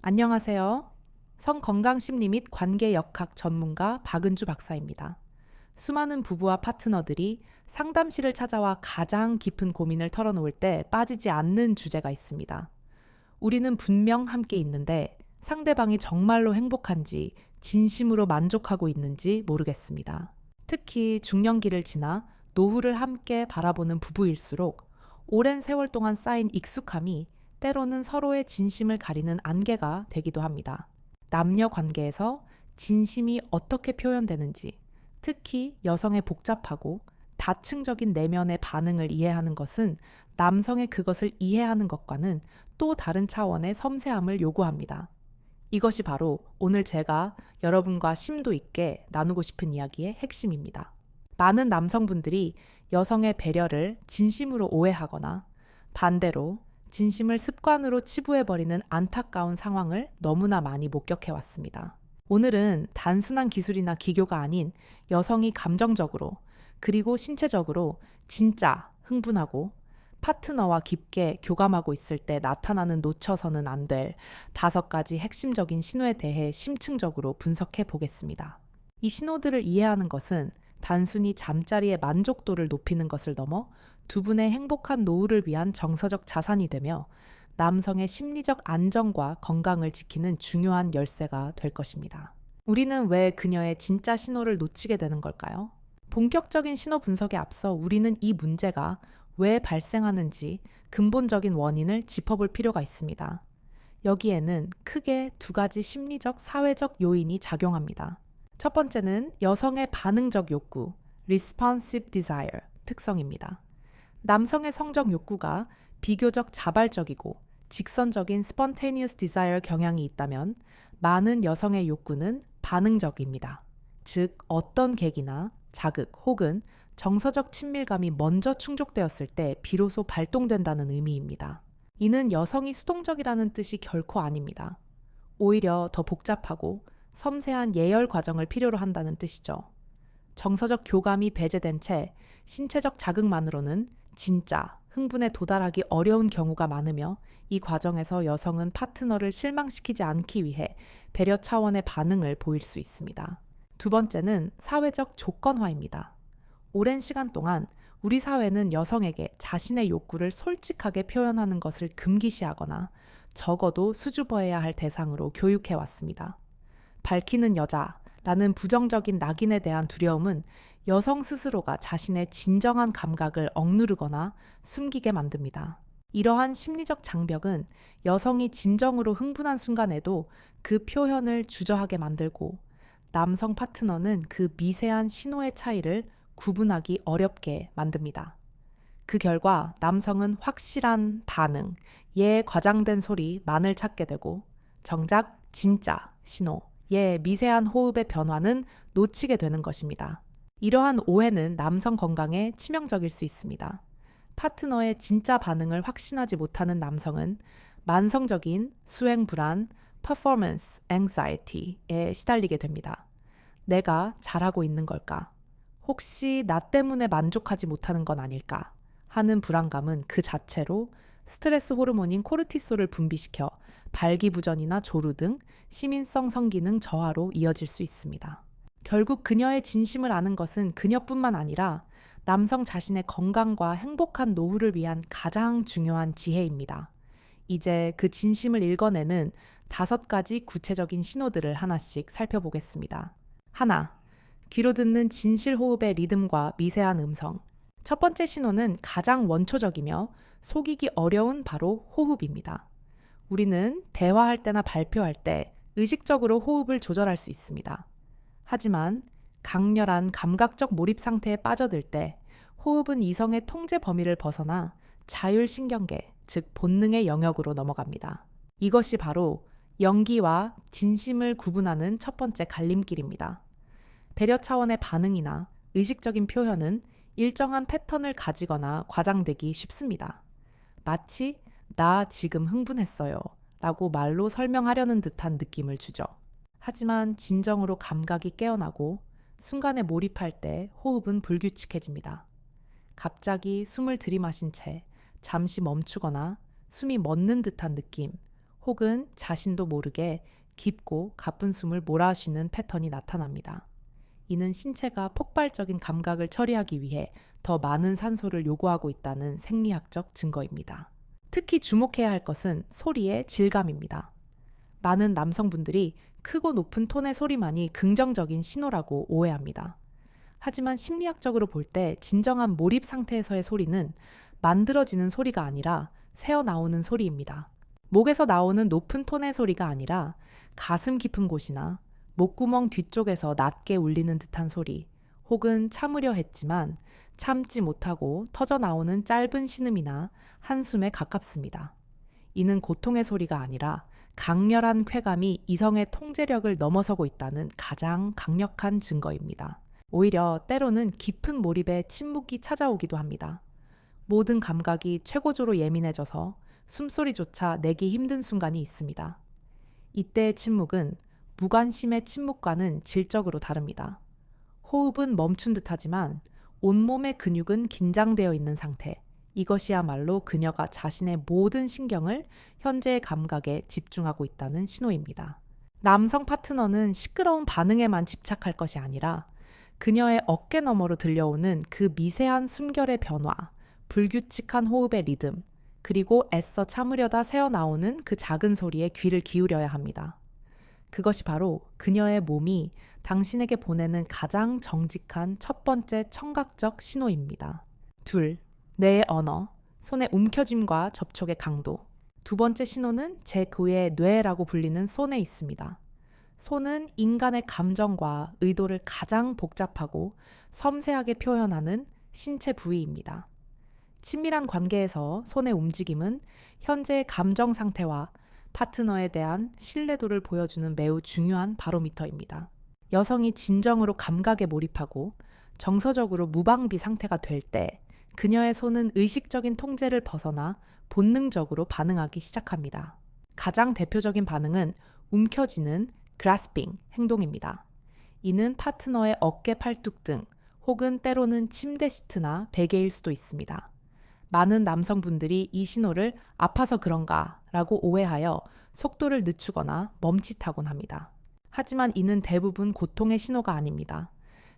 안녕하세요. 성건강심리 및 관계역학 전문가 박은주 박사입니다. 수많은 부부와 파트너들이 상담실을 찾아와 가장 깊은 고민을 털어놓을 때 빠지지 않는 주제가 있습니다. 우리는 분명 함께 있는데 상대방이 정말로 행복한지 진심으로 만족하고 있는지 모르겠습니다. 특히 중년기를 지나 노후를 함께 바라보는 부부일수록 오랜 세월 동안 쌓인 익숙함이 때로는 서로의 진심을 가리는 안개가 되기도 합니다. 남녀 관계에서 진심이 어떻게 표현되는지, 특히 여성의 복잡하고 다층적인 내면의 반응을 이해하는 것은 남성의 그것을 이해하는 것과는 또 다른 차원의 섬세함을 요구합니다. 이것이 바로 오늘 제가 여러분과 심도 있게 나누고 싶은 이야기의 핵심입니다. 많은 남성분들이 여성의 배려를 진심으로 오해하거나 반대로 진심을 습관으로 치부해버리는 안타까운 상황을 너무나 많이 목격해왔습니다. 오늘은 단순한 기술이나 기교가 아닌 여성이 감정적으로 그리고 신체적으로 진짜 흥분하고 파트너와 깊게 교감하고 있을 때 나타나는 놓쳐서는 안 될 5가지 핵심적인 신호에 대해 심층적으로 분석해 보겠습니다. 이 신호들을 이해하는 것은 단순히 잠자리의 만족도를 높이는 것을 넘어 두 분의 행복한 노후를 위한 정서적 자산이 되며 남성의 심리적 안정과 건강을 지키는 중요한 열쇠가 될 것입니다. 우리는 왜 그녀의 진짜 신호를 놓치게 되는 걸까요? 본격적인 신호 분석에 앞서 우리는 이 문제가 왜 발생하는지 근본적인 원인을 짚어볼 필요가 있습니다. 여기에는 크게 2가지 심리적, 사회적 요인이 작용합니다. 첫 번째는 여성의 반응적 욕구, responsive desire 특성입니다. 남성의 성적 욕구가 비교적 자발적이고 직선적인 spontaneous desire 경향이 있다면 많은 여성의 욕구는 반응적입니다. 즉, 어떤 계기나 자극 혹은 정서적 친밀감이 먼저 충족되었을 때 비로소 발동된다는 의미입니다. 이는 여성이 수동적이라는 뜻이 결코 아닙니다. 오히려 더 복잡하고 섬세한 예열 과정을 필요로 한다는 뜻이죠. 정서적 교감이 배제된 채 신체적 자극만으로는 진짜 흥분에 도달하기 어려운 경우가 많으며 이 과정에서 여성은 파트너를 실망시키지 않기 위해 배려 차원의 반응을 보일 수 있습니다. 2번째는 사회적 조건화입니다. 오랜 시간 동안 우리 사회는 여성에게 자신의 욕구를 솔직하게 표현하는 것을 금기시하거나 적어도 수줍어해야 할 대상으로 교육해 왔습니다. 밝히는 여자라는 부정적인 낙인에 대한 두려움은 여성 스스로가 자신의 진정한 감각을 억누르거나 숨기게 만듭니다. 이러한 심리적 장벽은 여성이 진정으로 흥분한 순간에도 그 표현을 주저하게 만들고 남성 파트너는 그 미세한 신호의 차이를 구분하기 어렵게 만듭니다. 그 결과 남성은 확실한 반응, 과장된 소리만을 찾게 되고 정작 진짜 신호, 미세한 호흡의 변화는 놓치게 되는 것입니다. 이러한 오해는 남성 건강에 치명적일 수 있습니다. 파트너의 진짜 반응을 확신하지 못하는 남성은 만성적인 수행 불안, performance anxiety에 시달리게 됩니다. 내가 잘하고 있는 걸까? 혹시 나 때문에 만족하지 못하는 건 아닐까? 하는 불안감은 그 자체로 스트레스 호르몬인 코르티솔을 분비시켜 발기부전이나 조루 등 시민성 성기능 저하로 이어질 수 있습니다. 결국 그녀의 진심을 아는 것은 그녀뿐만 아니라 남성 자신의 건강과 행복한 노후를 위한 가장 중요한 지혜입니다. 이제 그 진심을 읽어내는 5가지 구체적인 신호들을 하나씩 살펴보겠습니다. 하나, 귀로 듣는 진실 호흡의 리듬과 미세한 음성. 첫 번째 신호는 가장 원초적이며 속이기 어려운 바로 호흡입니다. 우리는 대화할 때나 발표할 때 의식적으로 호흡을 조절할 수 있습니다. 하지만 강렬한 감각적 몰입 상태에 빠져들 때 호흡은 이성의 통제 범위를 벗어나 자율신경계, 즉 본능의 영역으로 넘어갑니다. 이것이 바로 연기와 진심을 구분하는 첫 번째 갈림길입니다. 배려 차원의 반응이나 의식적인 표현은 일정한 패턴을 가지거나 과장되기 쉽습니다. 마치 나 지금 흥분했어요 라고 말로 설명하려는 듯한 느낌을 주죠. 하지만 진정으로 감각이 깨어나고 순간에 몰입할 때 호흡은 불규칙해집니다. 갑자기 숨을 들이마신 채 잠시 멈추거나 숨이 멎는 듯한 느낌 혹은 자신도 모르게 깊고 가쁜 숨을 몰아쉬는 패턴이 나타납니다. 이는 신체가 폭발적인 감각을 처리하기 위해 더 많은 산소를 요구하고 있다는 생리학적 증거입니다. 특히 주목해야 할 것은 소리의 질감입니다. 많은 남성분들이 크고 높은 톤의 소리만이 긍정적인 신호라고 오해합니다. 하지만 심리학적으로 볼 때 진정한 몰입 상태에서의 소리는 만들어지는 소리가 아니라 새어나오는 소리입니다. 목에서 나오는 높은 톤의 소리가 아니라 가슴 깊은 곳이나 목구멍 뒤쪽에서 낮게 울리는 듯한 소리, 혹은 참으려 했지만 참지 못하고 터져나오는 짧은 신음이나 한숨에 가깝습니다. 이는 고통의 소리가 아니라 강렬한 쾌감이 이성의 통제력을 넘어서고 있다는 가장 강력한 증거입니다. 오히려 때로는 깊은 몰입에 침묵이 찾아오기도 합니다. 모든 감각이 최고조로 예민해져서 숨소리조차 내기 힘든 순간이 있습니다. 이때의 침묵은 무관심의 침묵과는 질적으로 다릅니다. 호흡은 멈춘 듯하지만 온몸의 근육은 긴장되어 있는 상태. 이것이야말로 그녀가 자신의 모든 신경을 현재의 감각에 집중하고 있다는 신호입니다. 남성 파트너는 시끄러운 반응에만 집착할 것이 아니라 그녀의 어깨 너머로 들려오는 그 미세한 숨결의 변화, 불규칙한 호흡의 리듬, 그리고 애써 참으려다 새어나오는 그 작은 소리에 귀를 기울여야 합니다. 그것이 바로 그녀의 몸이 당신에게 보내는 가장 정직한 첫 번째 청각적 신호입니다. 2. 뇌의 언어, 손의 움켜짐과 접촉의 강도. 두 번째 신호는 제 그2의 뇌라고 불리는 손에 있습니다. 손은 인간의 감정과 의도를 가장 복잡하고 섬세하게 표현하는 신체 부위입니다. 친밀한 관계에서 손의 움직임은 현재의 감정 상태와 파트너에 대한 신뢰도를 보여주는 매우 중요한 바로미터입니다. 여성이 진정으로 감각에 몰입하고 정서적으로 무방비 상태가 될 때 그녀의 손은 의식적인 통제를 벗어나 본능적으로 반응하기 시작합니다. 가장 대표적인 반응은 움켜쥐는 grasping 행동입니다. 이는 파트너의 어깨 팔뚝 등 혹은 때로는 침대 시트나 베개일 수도 있습니다. 많은 남성분들이 이 신호를 아파서 그런가 라고 오해하여 속도를 늦추거나 멈칫하곤 합니다. 하지만 이는 대부분 고통의 신호가 아닙니다.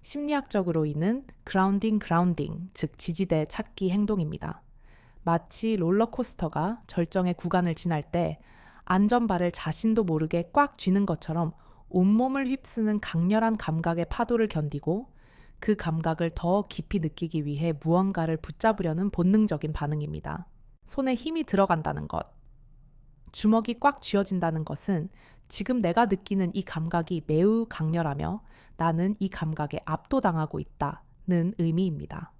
심리학적으로 이는 그라운딩, 즉 지지대 찾기 행동입니다. 마치 롤러코스터가 절정의 구간을 지날 때 안전바를 자신도 모르게 꽉 쥐는 것처럼 온몸을 휩쓰는 강렬한 감각의 파도를 견디고 그 감각을 더 깊이 느끼기 위해 무언가를 붙잡으려는 본능적인 반응입니다. 손에 힘이 들어간다는 것, 주먹이 꽉 쥐어진다는 것은 지금 내가 느끼는 이 감각이 매우 강렬하며 나는 이 감각에 압도당하고 있다는 의미입니다.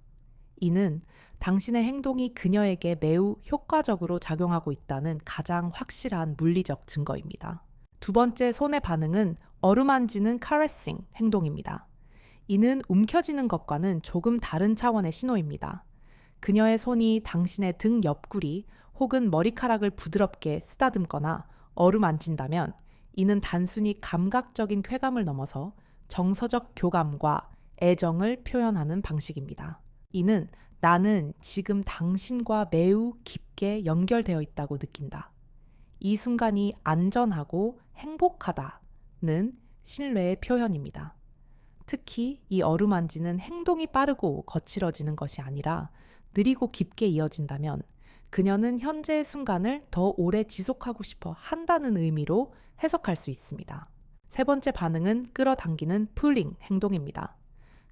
이는 당신의 행동이 그녀에게 매우 효과적으로 작용하고 있다는 가장 확실한 물리적 증거입니다. 두 번째 손의 반응은 어루만지는 caressing 행동입니다. 이는 움켜쥐는 것과는 조금 다른 차원의 신호입니다. 그녀의 손이 당신의 등 옆구리 혹은 머리카락을 부드럽게 쓰다듬거나 어루만진다면 이는 단순히 감각적인 쾌감을 넘어서 정서적 교감과 애정을 표현하는 방식입니다. 이는 나는 지금 당신과 매우 깊게 연결되어 있다고 느낀다. 이 순간이 안전하고 행복하다는 신뢰의 표현입니다. 특히 이 어루만지는 행동이 빠르고 거칠어지는 것이 아니라 느리고 깊게 이어진다면 그녀는 현재의 순간을 더 오래 지속하고 싶어 한다는 의미로 해석할 수 있습니다. 세 번째 반응은 끌어당기는 pulling 행동입니다.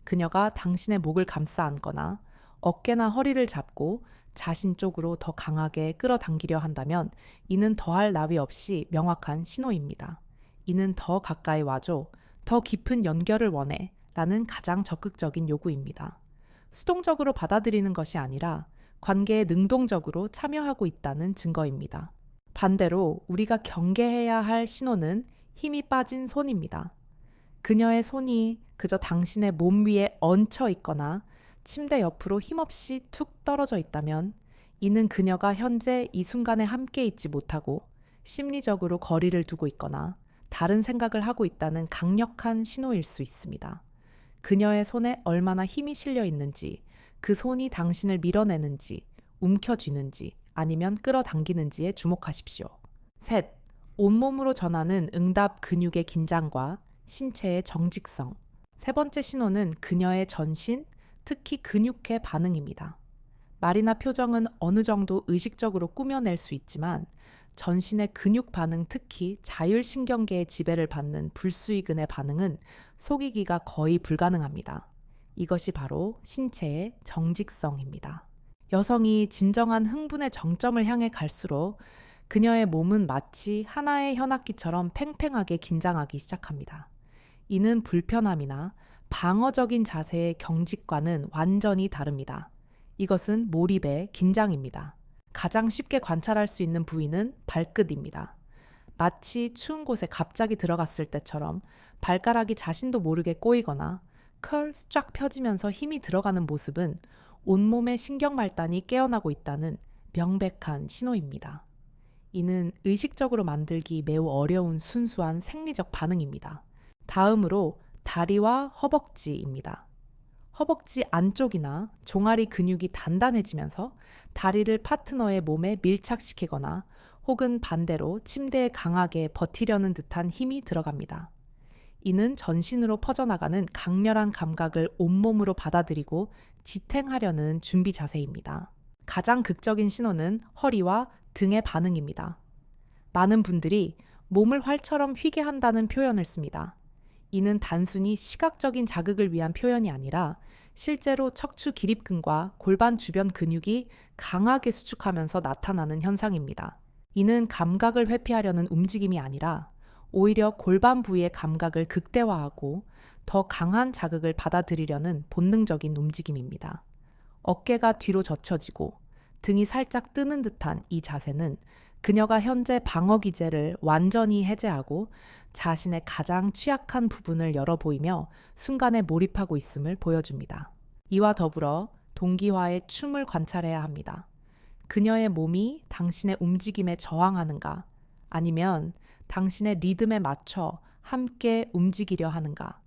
그녀가 당신의 목을 감싸 안거나 어깨나 허리를 잡고 자신 쪽으로 더 강하게 끌어당기려 한다면 이는 더할 나위 없이 명확한 신호입니다. 이는 더 가까이 와줘, 더 깊은 연결을 원해 라는 가장 적극적인 요구입니다. 수동적으로 받아들이는 것이 아니라 관계에 능동적으로 참여하고 있다는 증거입니다. 반대로 우리가 경계해야 할 신호는 힘이 빠진 손입니다. 그녀의 손이 그저 당신의 몸 위에 얹혀 있거나 침대 옆으로 힘없이 툭 떨어져 있다면 이는 그녀가 현재 이 순간에 함께 있지 못하고 심리적으로 거리를 두고 있거나 다른 생각을 하고 있다는 강력한 신호일 수 있습니다. 그녀의 손에 얼마나 힘이 실려 있는지, 그 손이 당신을 밀어내는지, 움켜쥐는지, 아니면 끌어당기는지에 주목하십시오. 셋, 온몸으로 전하는 응답 근육의 긴장과 신체의 정직성. 세 번째 신호는 그녀의 전신, 특히 근육의 반응입니다. 말이나 표정은 어느 정도 의식적으로 꾸며낼 수 있지만 전신의 근육 반응, 특히 자율신경계의 지배를 받는 불수의근의 반응은 속이기가 거의 불가능합니다. 이것이 바로 신체의 정직성입니다. 여성이 진정한 흥분의 정점을 향해 갈수록 그녀의 몸은 마치 하나의 현악기처럼 팽팽하게 긴장하기 시작합니다. 이는 불편함이나 방어적인 자세의 경직과는 완전히 다릅니다. 이것은 몰입의 긴장입니다. 가장 쉽게 관찰할 수 있는 부위는 발끝입니다. 마치 추운 곳에 갑자기 들어갔을 때처럼 발가락이 자신도 모르게 꼬이거나 컬 쫙 펴지면서 힘이 들어가는 모습은 온몸의 신경말단이 깨어나고 있다는 명백한 신호입니다. 이는 의식적으로 만들기 매우 어려운 순수한 생리적 반응입니다. 다음으로 다리와 허벅지입니다. 허벅지 안쪽이나 종아리 근육이 단단해지면서 다리를 파트너의 몸에 밀착시키거나 혹은 반대로 침대에 강하게 버티려는 듯한 힘이 들어갑니다. 이는 전신으로 퍼져나가는 강렬한 감각을 온몸으로 받아들이고 지탱하려는 준비 자세입니다. 가장 극적인 신호는 허리와 등의 반응입니다. 많은 분들이 몸을 활처럼 휘게 한다는 표현을 씁니다. 이는 단순히 시각적인 자극을 위한 표현이 아니라 실제로 척추 기립근과 골반 주변 근육이 강하게 수축하면서 나타나는 현상입니다. 이는 감각을 회피하려는 움직임이 아니라 오히려 골반 부위의 감각을 극대화하고 더 강한 자극을 받아들이려는 본능적인 움직임입니다. 어깨가 뒤로 젖혀지고 등이 살짝 뜨는 듯한 이 자세는 그녀가 현재 방어 기제를 완전히 해제하고 자신의 가장 취약한 부분을 열어 보이며 순간에 몰입하고 있음을 보여줍니다. 이와 더불어 동기화의 춤을 관찰해야 합니다. 그녀의 몸이 당신의 움직임에 저항하는가, 아니면 당신의 리듬에 맞춰 함께 움직이려 하는가.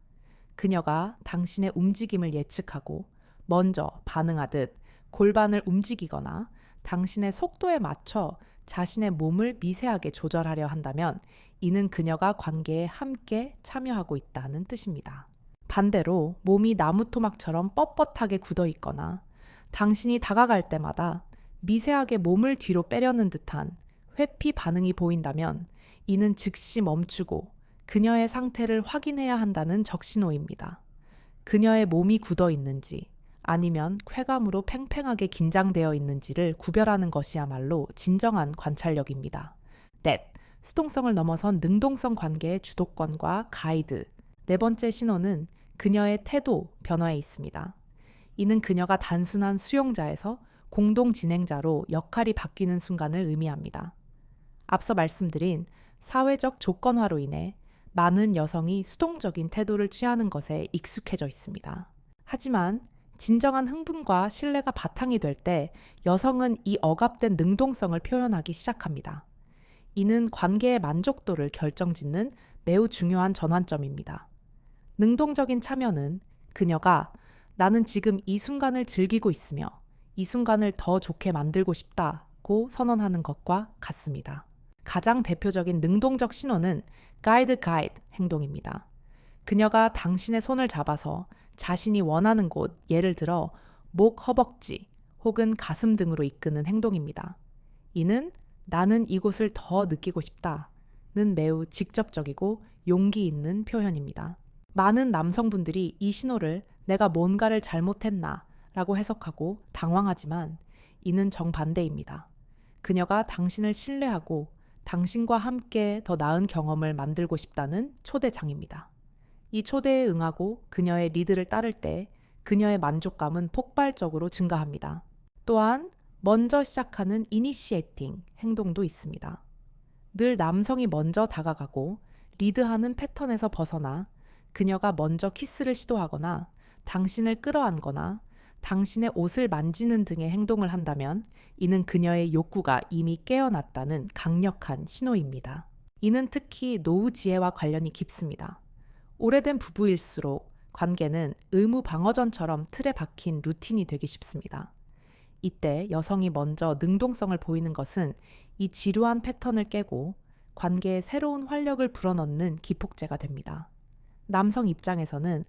그녀가 당신의 움직임을 예측하고 먼저 반응하듯 골반을 움직이거나 당신의 속도에 맞춰 자신의 몸을 미세하게 조절하려 한다면 이는 그녀가 관계에 함께 참여하고 있다는 뜻입니다. 반대로 몸이 나무토막처럼 뻣뻣하게 굳어 있거나 당신이 다가갈 때마다 미세하게 몸을 뒤로 빼려는 듯한 회피 반응이 보인다면 이는 즉시 멈추고 그녀의 상태를 확인해야 한다는 적신호입니다. 그녀의 몸이 굳어 있는지 아니면 쾌감으로 팽팽하게 긴장되어 있는지를 구별하는 것이야말로 진정한 관찰력입니다. 넷, 수동성을 넘어선 능동성 관계의 주도권과 가이드. 네 번째 신호는 그녀의 태도 변화에 있습니다. 이는 그녀가 단순한 수용자에서 공동 진행자로 역할이 바뀌는 순간을 의미합니다. 앞서 말씀드린 사회적 조건화로 인해 많은 여성이 수동적인 태도를 취하는 것에 익숙해져 있습니다. 하지만 진정한 흥분과 신뢰가 바탕이 될 때 여성은 이 억압된 능동성을 표현하기 시작합니다. 이는 관계의 만족도를 결정짓는 매우 중요한 전환점입니다. 능동적인 참여는 그녀가 나는 지금 이 순간을 즐기고 있으며 이 순간을 더 좋게 만들고 싶다고 선언하는 것과 같습니다. 가장 대표적인 능동적 신호는 가이드 행동입니다. 그녀가 당신의 손을 잡아서 자신이 원하는 곳, 예를 들어 목, 허벅지 혹은 가슴 등으로 이끄는 행동입니다. 이는 나는 이곳을 더 느끼고 싶다는 매우 직접적이고 용기 있는 표현입니다. 많은 남성분들이 이 신호를 내가 뭔가를 잘못했나 라고 해석하고 당황하지만 이는 정반대입니다. 그녀가 당신을 신뢰하고 당신과 함께 더 나은 경험을 만들고 싶다는 초대장입니다. 이 초대에 응하고 그녀의 리드를 따를 때 그녀의 만족감은 폭발적으로 증가합니다. 또한 먼저 시작하는 이니시에이팅 행동도 있습니다. 늘 남성이 먼저 다가가고 리드하는 패턴에서 벗어나 그녀가 먼저 키스를 시도하거나 당신을 끌어안거나 당신의 옷을 만지는 등의 행동을 한다면 이는 그녀의 욕구가 이미 깨어났다는 강력한 신호입니다. 이는 특히 노후 지혜와 관련이 깊습니다. 오래된 부부일수록 관계는 의무 방어전처럼 틀에 박힌 루틴이 되기 쉽습니다. 이때 여성이 먼저 능동성을 보이는 것은 이 지루한 패턴을 깨고 관계에 새로운 활력을 불어넣는 기폭제가 됩니다. 남성 입장에서는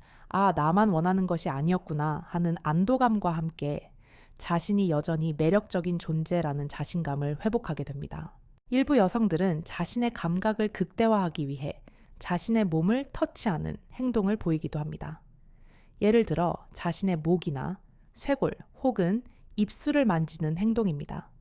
나만 원하는 것이 아니었구나 하는 안도감과 함께 자신이 여전히 매력적인 존재라는 자신감을 회복하게 됩니다. 일부 여성들은 자신의 감각을 극대화하기 위해 자신의 몸을 터치하는 행동을 보이기도 합니다. 예를 들어 자신의 목이나 쇄골 혹은 입술을 만지는 행동입니다.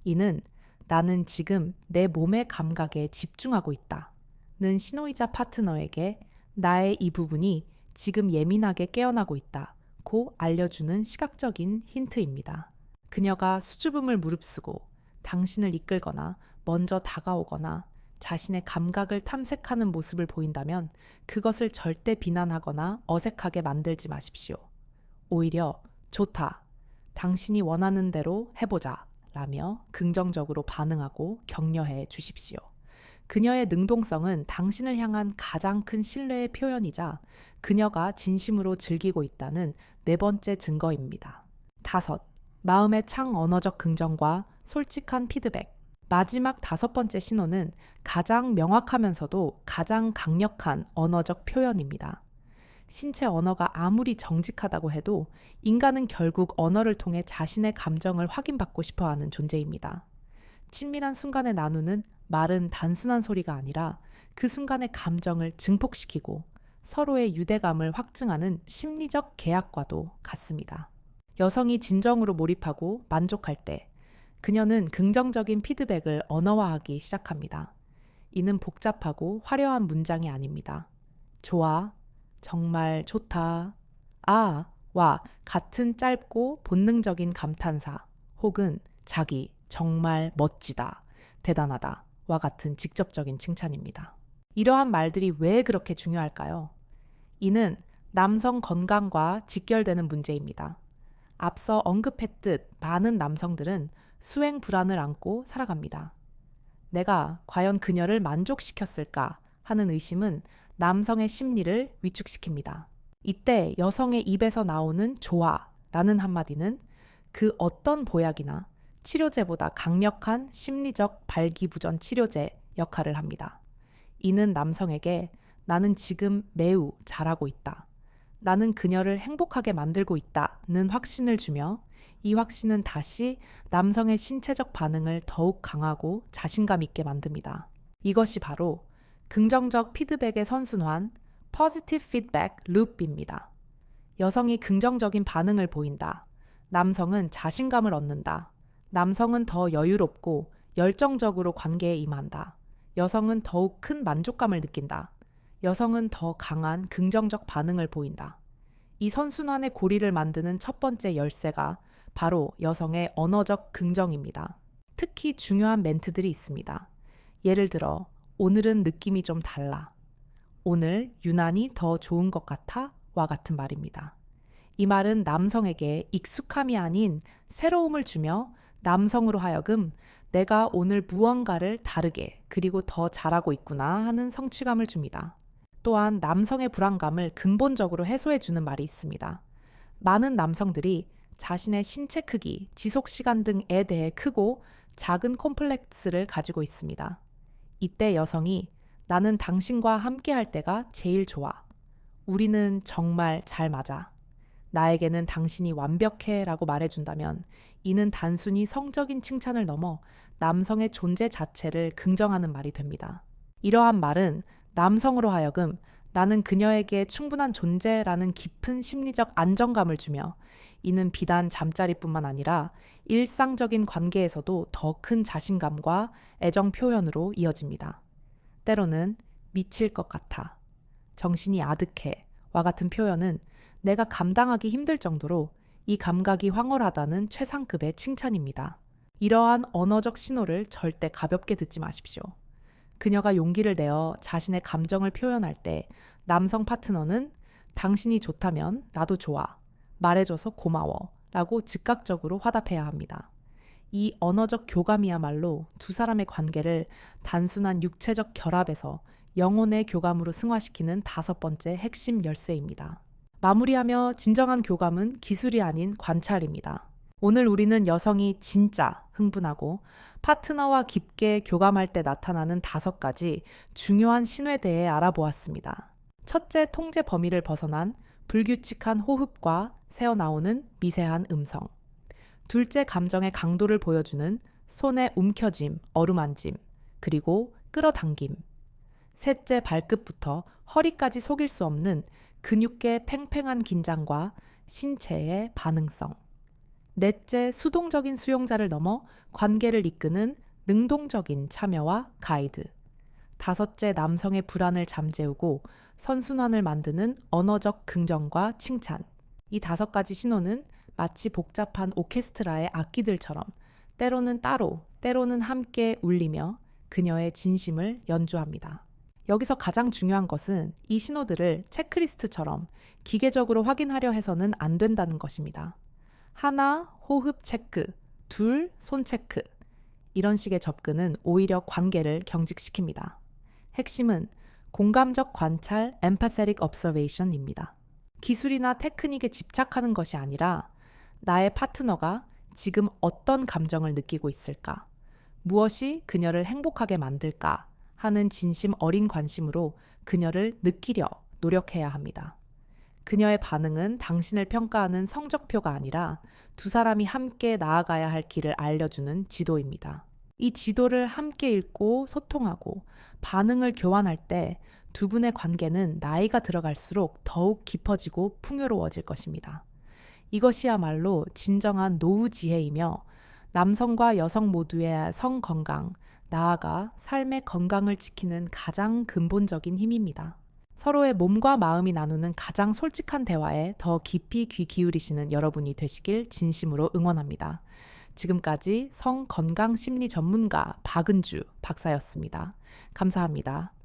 이는 나는 지금 내 몸의 감각에 집중하고 있다는 신호이자 파트너에게 나의 이 부분이 지금 예민하게 깨어나고 있다고 알려주는 시각적인 힌트입니다. 그녀가 수줍음을 무릅쓰고 당신을 이끌거나 먼저 다가오거나 자신의 감각을 탐색하는 모습을 보인다면 그것을 절대 비난하거나 어색하게 만들지 마십시오. 오히려 좋다, 당신이 원하는 대로 해보자 라며 긍정적으로 반응하고 격려해 주십시오. 그녀의 능동성은 당신을 향한 가장 큰 신뢰의 표현이자 그녀가 진심으로 즐기고 있다는 네 번째 증거입니다. 5. 마음의 창 언어적 긍정과 솔직한 피드백. 마지막 5번째 신호는 가장 명확하면서도 가장 강력한 언어적 표현입니다. 신체 언어가 아무리 정직하다고 해도 인간은 결국 언어를 통해 자신의 감정을 확인받고 싶어하는 존재입니다. 친밀한 순간에 나누는 말은 단순한 소리가 아니라 그 순간의 감정을 증폭시키고 서로의 유대감을 확증하는 심리적 계약과도 같습니다. 여성이 진정으로 몰입하고 만족할 때 그녀는 긍정적인 피드백을 언어화하기 시작합니다. 이는 복잡하고 화려한 문장이 아닙니다. 좋아, 정말 좋다, 와 같은 짧고 본능적인 감탄사 혹은 자기, 정말 멋지다, 대단하다 와 같은 직접적인 칭찬입니다. 이러한 말들이 왜 그렇게 중요할까요? 이는 남성 건강과 직결되는 문제입니다. 앞서 언급했듯 많은 남성들은 수행 불안을 안고 살아갑니다. 내가 과연 그녀를 만족시켰을까 하는 의심은 남성의 심리를 위축시킵니다. 이때 여성의 입에서 나오는 좋아라는 한마디는 그 어떤 보약이나 치료제보다 강력한 심리적 발기부전 치료제 역할을 합니다. 이는 남성에게 나는 지금 매우 잘하고 있다, 나는 그녀를 행복하게 만들고 있다는 확신을 주며 이 확신은 다시 남성의 신체적 반응을 더욱 강하고 자신감 있게 만듭니다. 이것이 바로 긍정적 피드백의 선순환, positive feedback loop입니다. 여성이 긍정적인 반응을 보인다. 남성은 자신감을 얻는다. 남성은 더 여유롭고 열정적으로 관계에 임한다. 여성은 더욱 큰 만족감을 느낀다. 여성은 더 강한 긍정적 반응을 보인다. 이 선순환의 고리를 만드는 첫 번째 열쇠가 바로 여성의 언어적 긍정입니다. 특히 중요한 멘트들이 있습니다. 예를 들어, 오늘은 느낌이 좀 달라. 오늘 유난히 더 좋은 것 같아? 와 같은 말입니다. 이 말은 남성에게 익숙함이 아닌 새로움을 주며 남성으로 하여금 내가 오늘 무언가를 다르게 그리고 더 잘하고 있구나 하는 성취감을 줍니다. 또한 남성의 불안감을 근본적으로 해소해주는 말이 있습니다. 많은 남성들이 자신의 신체 크기, 지속 시간 등에 대해 크고 작은 콤플렉스를 가지고 있습니다. 이때 여성이 나는 당신과 함께할 때가 제일 좋아. 우리는 정말 잘 맞아. 나에게는 당신이 완벽해 라고 말해준다면 이는 단순히 성적인 칭찬을 넘어 남성의 존재 자체를 긍정하는 말이 됩니다. 이러한 말은 남성으로 하여금 나는 그녀에게 충분한 존재라는 깊은 심리적 안정감을 주며 이는 비단 잠자리뿐만 아니라 일상적인 관계에서도 더 큰 자신감과 애정 표현으로 이어집니다. 때로는 미칠 것 같아, 정신이 아득해 와 같은 표현은 내가 감당하기 힘들 정도로 이 감각이 황홀하다는 최상급의 칭찬입니다. 이러한 언어적 신호를 절대 가볍게 듣지 마십시오. 그녀가 용기를 내어 자신의 감정을 표현할 때 남성 파트너는 당신이 좋다면 나도 좋아, 말해줘서 고마워 라고 즉각적으로 화답해야 합니다. 이 언어적 교감이야말로 두 사람의 관계를 단순한 육체적 결합에서 영혼의 교감으로 승화시키는 5번째 핵심 열쇠입니다. 마무리하며 진정한 교감은 기술이 아닌 관찰입니다. 오늘 우리는 여성이 진짜 흥분하고 파트너와 깊게 교감할 때 나타나는 5가지 중요한 신호에 대해 알아보았습니다. 첫째, 통제 범위를 벗어난 불규칙한 호흡과 새어나오는 미세한 음성. 둘째, 감정의 강도를 보여주는 손의 움켜짐, 어루만짐, 그리고 끌어당김. 셋째, 발끝부터 허리까지 속일 수 없는 근육계 팽팽한 긴장과 신체의 반응성. 넷째, 수동적인 수용자를 넘어 관계를 이끄는 능동적인 참여와 가이드. 다섯째, 남성의 불안을 잠재우고 선순환을 만드는 언어적 긍정과 칭찬. 이 5가지 신호는 마치 복잡한 오케스트라의 악기들처럼 때로는 따로, 때로는 함께 울리며 그녀의 진심을 연주합니다. 여기서 가장 중요한 것은 이 신호들을 체크리스트처럼 기계적으로 확인하려 해서는 안 된다는 것입니다. 하나, 호흡 체크, 둘, 손 체크. 이런 식의 접근은 오히려 관계를 경직시킵니다. 핵심은 공감적 관찰, empathetic observation입니다. 기술이나 테크닉에 집착하는 것이 아니라 나의 파트너가 지금 어떤 감정을 느끼고 있을까? 무엇이 그녀를 행복하게 만들까? 하는 진심 어린 관심으로 그녀를 느끼려 노력해야 합니다. 그녀의 반응은 당신을 평가하는 성적표가 아니라 두 사람이 함께 나아가야 할 길을 알려주는 지도입니다. 이 지도를 함께 읽고 소통하고 반응을 교환할 때 두 분의 관계는 나이가 들어갈수록 더욱 깊어지고 풍요로워질 것입니다. 이것이야말로 진정한 노후 지혜이며 남성과 여성 모두의 성 건강, 나아가 삶의 건강을 지키는 가장 근본적인 힘입니다. 서로의 몸과 마음이 나누는 가장 솔직한 대화에 더 깊이 귀 기울이시는 여러분이 되시길 진심으로 응원합니다. 지금까지 성 건강 심리 전문가 박은주 박사였습니다. 감사합니다.